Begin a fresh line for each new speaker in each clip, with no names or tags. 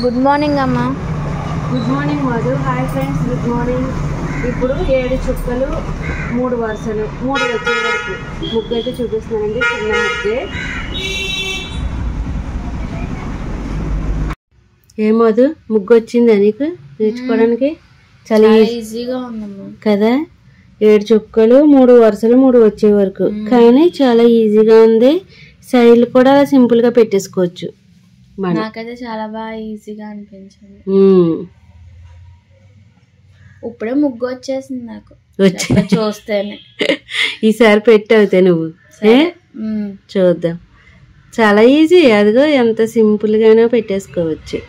Good morning అమ్మా.
Good morning Madhu. Hi friends, good morning. ఇప్పుడు 7 చుక్కలు 3 వరుసలు 3 వచ్చే వరకు ముగ్గు అయితే చూపిస్తున్నానండి. చిన్న ముగ్గే. ఏ మధు, ముగ్గు వచ్చిందా నీకు నేర్చుకోవడానికి? చాలా
ఈజీగా ఉందమ్మా
కదా. 7 చుక్కలు 3 వరుసలు 3 వచ్చే వరకు, కానీ చాలా ఈజీగా ఉంది. సైడ్లు కూడా సింపుల్ గా పెట్టేసుకోవచ్చు.
నాకైతే చాలా బాగా ఈజీగా అనిపించింది. ఇప్పుడే ముగ్గు వచ్చేసింది నాకు చూస్తేనే.
ఈసారి పెట్టవుతే నువ్వు చూద్దాం. చాలా ఈజీ, అదిగో ఎంత సింపుల్ గానే పెట్టేసుకోవచ్చు.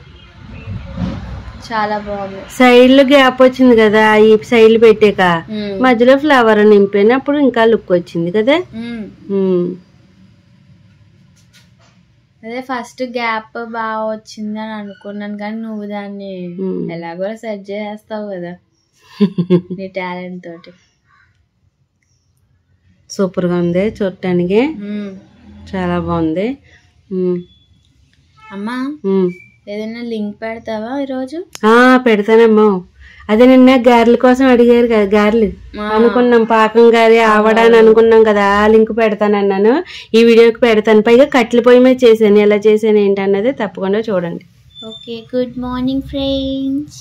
చాలా బాగుంది.
సైడ్ లో గ్యాప్ వచ్చింది కదా, ఈ సైడ్లు పెట్టాక మధ్యలో ఫ్లవర్ నింపినప్పుడు ఇంకా లుక్ వచ్చింది కదా.
అదే ఫస్ట్ గ్యాప్ బాగా వచ్చింది అని అనుకున్నాను, కానీ నువ్వు దాన్ని ఎలాగో సెట్ చేస్తావు కదా నీ టాలెంట్ తోటి.
సూపర్ గా ఉంది చూడటానికి, చాలా బాగుంది.
అమ్మా ఏదైనా లింక్ పెడతావా ఈరోజు?
పెడతానమ్మా. అదే నిన్న గారెల కోసం అడిగారు కదా, గారెలు అనుకున్నాం, పాకం గారి ఆవడాని అనుకున్నాం కదా. ఆ లింక్ పెడతానన్నాను, ఈ వీడియోకి పెడతాను. పైగా కట్టెల పొయ్యి మీద చేశాను. ఎలా చేశాను ఏంటి అన్నది తప్పకుండా చూడండి.
Okay, good morning friends.